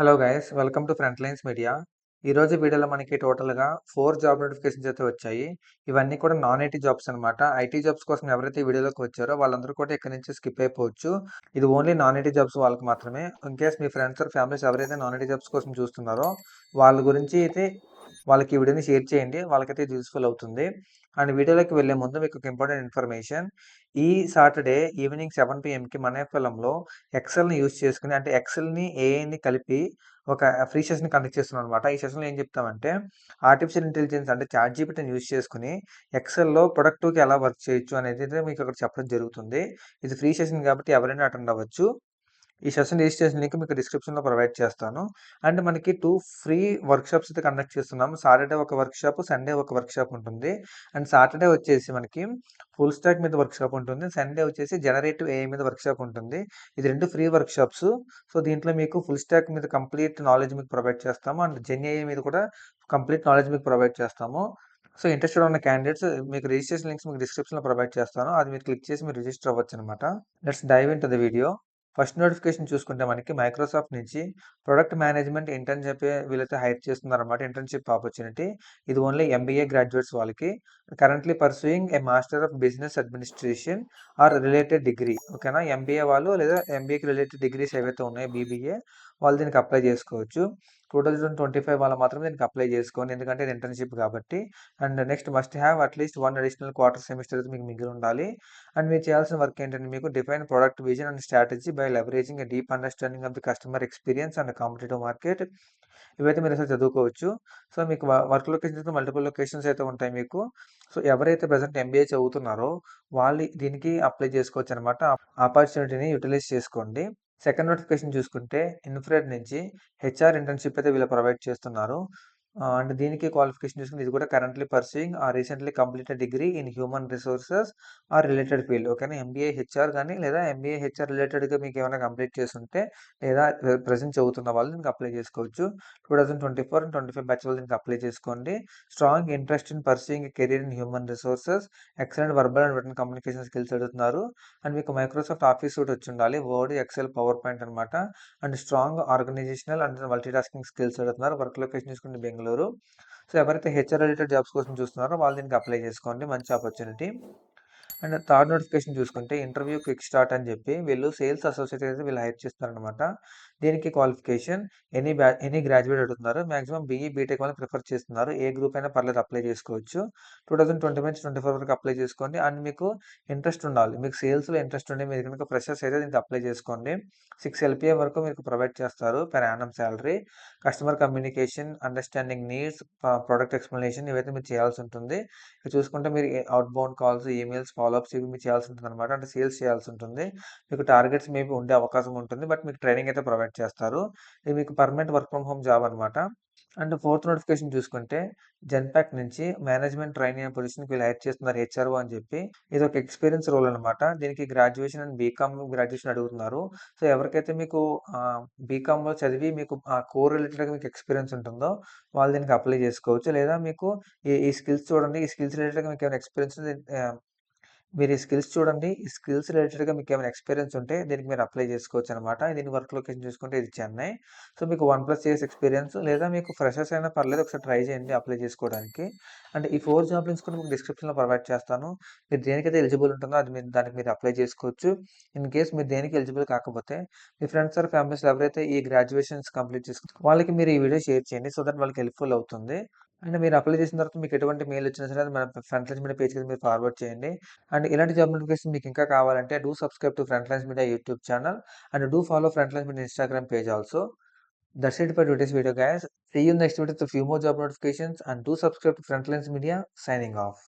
Hello guys welcome to front lines media. ఈరోజు వీడియోలో మనకి టోటల్గా 4 జాబ్ నోటిఫికేషన్స్ అయితే వచ్చాయి. ఇవన్నీ కూడా నాన్ ఐటీ జాబ్స్ అనమాట. ఐటీ జాబ్స్ కోసం ఎవరైతే ఈ వీడియోలోకి వచ్చారో వాళ్ళందరూ కూడా ఇక్కడ నుంచి స్కిప్ అయిపోవచ్చు. ఇది ఓన్లీ నాన్ ఐటీ జాబ్స్ వాళ్ళకి మాత్రమే. ఇన్ కేస్ మీ ఫ్రెండ్స్ ఆర్ ఫ్యామిలీస్ ఎవరైతే నాన్ ఐటీ జాబ్స్ కోసం చూస్తున్నారో వాళ్ళ గురించి అయితే వాళ్ళకి ఈ వీడియోని షేర్ చేయండి. వాళ్ళకైతే ఇది యూస్ఫుల్ అవుతుంది. అండ్ వీడియోలోకి వెళ్ళే ముందు మీకు ఒక ఇంపార్టెంట్ ఇన్ఫర్మేషన్. ఈ సాటర్డే ఈవినింగ్ 7 PMకి మన ఎఫ్ఎల్ఎంలో ఎక్సెల్‌ని యూజ్ చేసుకొని అంటే ఎక్సెల్‌ని, ఏఐని కలిపి ఒక ఫ్రీ సెషన్ కండక్ట్ చేస్తున్నాం అనమాట. ఈ సెషన్‌లో ఏం చెప్తామంటే ఆర్టిఫిషియల్ ఇంటెలిజెన్స్ అంటే చాట్‌జీపీటీని యూజ్ చేసుకొని ఎక్సెల్‌లో ప్రొడక్టివ్‌గా ఎలా వర్క్ చేయొచ్చు అనేది అయితే మీకు అక్కడ చెప్పడం జరుగుతుంది. ఇది ఫ్రీ సెషన్ కాబట్టి ఎవరైనా అటెండ్ అవ్వచ్చు. ఈ సెషన్ రిజిస్ట్రేషన్ లింక్ మీకు డిస్క్రిప్షన్‌లో ప్రొవైడ్ చేస్తాను. అండ్ మనకి 2 ఫ్రీ వర్క్‌షాప్స్ అయితే కండక్ట్ చేస్తున్నాము. సాటర్డే ఒక వర్క్‌షాప్, సండే ఒక వర్క్‌షాప్ ఉంటుంది. అండ్ సాటర్డే వచ్చేసి మనకి ఫుల్ స్టాక్ మీద వర్క్‌షాప్ ఉంటుంది. సండే వచ్చేసి జనరేటివ్ ఏఐ మీద వర్క్‌షాప్ ఉంటుంది. ఇది 2 ఫ్రీ వర్క్‌షాప్స్. సో, దీంట్లో మీకు ఫుల్ స్టాక్ మీద కంప్లీట్ నాలెడ్జ్ మీకు ప్రొవైడ్ చేస్తాము. అండ్ జెన్ ఏఐ మీద కూడా కంప్లీట్ నాలెడ్జ్ మీకు ప్రొవైడ్ చేస్తాము. సో, ఇంట్రెస్టెడ్ ఉన్న క్యాండిడేట్స్ మీకు రిజిస్ట్రేషన్ లింక్స్ మీకు డిస్క్రిప్షన్‌లో ప్రొవైడ్ చేస్తాను. అది మీరు క్లిక్ చేసి మీరు రిజిస్టర్ అవ్వచ్చనమాట. Let's dive into the video. First notification చూసుకుంటే మనకి మైక్రోసాఫ్ట్ నుంచి ప్రొడక్ట్ మేనేజ్మెంట్ ఇంటర్న్ చెప్పి వీళ్ళైతే హైర్ చేస్తున్నారన్నమాట. Internship opportunity. ఇది ఓన్లీ ఎంబీఏ గ్రాడ్యుయేట్స్ వాళ్ళకి. Currently pursuing a master of business administration or related degree. ఓకేనా? ఎంబీఏ వాళ్ళు లేదా ఎంబీఏకి రిలేటెడ్ డిగ్రీస్ ఏవైతే ఉన్నాయో బీబీఏ వాళ్ళు దీనికి అప్లై చేసుకోవచ్చు. 2025 వాళ్ళు మాత్రమే దీనికి అప్లై చేసుకోండి. ఎందుకంటే ఇది ఇంటర్న్‌షిప్ కాబట్టి. And next must have at least 1 additional quarter semester అయితే మీకు మిగిలి ఉండాలి. అండ్ మీరు చేయాల్సిన వర్క్ ఏంటంటే మీకు define product vision and strategy by leveraging a deep understanding of the customer experience and competitive market. ఇవైతే మీరు అసలు చదువుకోవచ్చు. సో, మీకు వర్క్ లొకేషన్స్ అయితే మల్టిపుల్ లొకేషన్స్ అయితే ఉంటాయి మీకు. సో, ఎవరైతే ప్రెజెంట్ ఎంబీఏ చదువుతున్నారో వాళ్ళు దీనికి అప్లై చేసుకోవచ్చనమాట. ఆపర్చునిటీని యుటిలైజ్ చేసుకోండి. సెకండ్ నోటిఫికేషన్ చూసుకుంటే ఇన్‌ఫ్రాడ్ నుంచి హెచ్ఆర్ ఇంటర్న్‌షిప్ అయితే వీళ్ళు ప్రొవైడ్ చేస్తున్నారు. అండ్ దీనికి క్వాలిఫికేషన్ చూసుకుంటే ఇది కూడా currently pursuing or recently completed degree in human resources or related field. ఓకేనా? ఎంబీఏ హెచ్ఆర్ గాని లేదా ఎంబీఏ హెచ్ఆర్ రిలేటెడ్‌గా మీకేమైనా కంప్లీట్ చేసుంటే లేదా ప్రెజెంట్ చదువుతున్న వాళ్ళు దీనికి అప్లై చేసుకోవచ్చు. 2024 అండ్ 25 బ్యాచ్ వాళ్ళు దీనికి అప్లై చేసుకోండి. Strong interest in pursuing a career in human resources, excellent verbal and written communication skills అడుగుతున్నారు. అండ్ మీకు మైక్రోసాఫ్ట్ ఆఫీస్ సూట్ వచ్చుండాలి. వర్డ్, ఎక్సెల్, పవర్ పాయింట్ అనమాట. And strong organisational and multitasking skills అడుగుతున్నారు. Work location చూసుకుంటే Bengaluru. So, ఎవరైతే HR related jobs కోసం చూస్తున్నారో వాళ్ళు దీనికి అప్లై చేసుకోండి. మంచి ఆపర్చునిటీ. అండ్ థర్డ్ నోటిఫికేషన్ చూసుకుంటే ఇంటర్వ్యూ క్విక్ స్టార్ట్ అని చెప్పి వీళ్ళు సేల్స్ అసోసియేట్ అయితే వీళ్ళు హైర్ చేస్తున్నారనమాట. దీనికి క్వాలిఫికేషన్ ఎనీ గ్రాడ్యుయేట్ అడుగుతున్నారు. మాక్సిమం బీఈ, బీటెక్ వాళ్ళని ప్రిఫర్ చేస్తున్నారు. ఏ గ్రూప్ అయినా పర్లేదు అప్లై చేసుకోవచ్చు. 2020-24 వరకు అప్లై చేసుకోండి. అండ్ మీకు ఇంట్రెస్ట్ ఉండాలి. మీకు సేల్స్‌లో ఇంట్రెస్ట్ ఉండి మీరు కనుక ఫ్రెషర్స్ అయితే దీనికి అప్లై చేసుకోండి. 6 ఎల్‌పీఏ వరకు మీకు ప్రొవైడ్ చేస్తారు per annum salary. Customer communication, understanding needs, product explanation ఇవైతే మీరు చేయాల్సి ఉంటుంది. ఇక చూసుకుంటే మీరు out bound calls, emails, follow-ups ఇవి మీరు చేయాల్సి ఉంటుందన్నమాట. అంటే సేల్స్ చేయాల్సి ఉంటుంది. మీకు టార్గెట్స్ మేబీ ఉండే అవకాశం ఉంటుంది. బట్ మీకు ట్రైనింగ్ అయితే ప్రొవైడ్ చేస్తారు. ఇది మీకు permanent work from home job అనమాట. అండ్ ఫోర్త్ నోటిఫికేషన్ చూసుకుంటే జెన్‌పాక్ట్ నుంచి మేనేజ్మెంట్ ట్రైనీ అనే పొజిషన్‌కి వీళ్ళు హైర్ చేస్తున్నారు హెచ్ఆర్‌ఓ అని చెప్పి. ఇది ఒక ఎక్స్‌పీరియన్స్ రోల్ అనమాట. దీనికి గ్రాడ్యుయేషన్ అండ్ బీకామ్ గ్రాడ్యుయేషన్ అడుగుతున్నారు. సో, ఎవరికైతే మీకు బీకామ్‌లో చదివి మీకు కోర్ రిలేటెడ్‌గా మీకు ఎక్స్‌పీరియన్స్ ఉంటుందో వాళ్ళు దీనికి అప్లై చేసుకోవచ్చు. లేదా మీకు ఈ స్కిల్స్ చూడండి. ఈ స్కిల్స్ రిలేటెడ్‌గా మీకేమైనా ఎక్స్‌పీరియన్స్ ఉంది మీరు ఈ స్కిల్స్ చూడండి. ఈ స్కిల్స్ రిలేటెడ్‌గా మీకేమైనా ఎక్స్‌పీరియన్స్ ఉంటే దీనికి మీరు అప్లై చేసుకోవచ్చనమాట. దీని వర్క్ లొకేషన్ చూసుకుంటే ఇది చెన్నై. సో, మీకు 1+ ఇయర్స్ ఎక్స్‌పీరియన్స్ లేదా మీకు ఫ్రెషర్స్ అయినా పర్లేదు. ఒకసారి ట్రై చేయండి అప్లై చేసుకోవడానికి. అండ్ ఈ 4 జాబ్ లింక్స్ కూడా మీకు డిస్క్రిప్షన్‌లో ప్రొవైడ్ చేస్తాను. మీరు దేనికైతే ఎలిజిబుల్ ఉంటుందో అది దానికి మీరు అప్లై చేసుకోవచ్చు. ఇన్ కేస్ మీరు దేనికి ఎలిజిబుల్ కాకపోతే మీ ఫ్రెండ్స్ ఆర్ ఫ్యామిలీస్‌లో ఎవరైతే ఈ గ్రాడ్యుయేషన్స్ కంప్లీట్ వాళ్ళకి మీరు ఈ వీడియో షేర్ చేయండి. సో, దట్ వాళ్ళకి హెల్ప్‌ఫుల్ అవుతుంది. అండ్ మీరు అప్లై చేసిన తర్వాత మీకు ఎటువంటి మెయిల్ వచ్చినా సరే అది మన ఫ్రంట్ లైన్స్ మీడియా పేజ్‌కి మీరు ఫార్వర్డ్ చేయండి. అండ్ ఇలాంటి జాబ్ నోటిఫికేషన్ మీకు ఇంకా కావాలంటే do subscribe to front lines media YouTube channel and do follow front lines media Instagram page also. That's it for today's video, guys. See you next video with a few more job notifications and do subscribe to Frontlines Media. Signing off.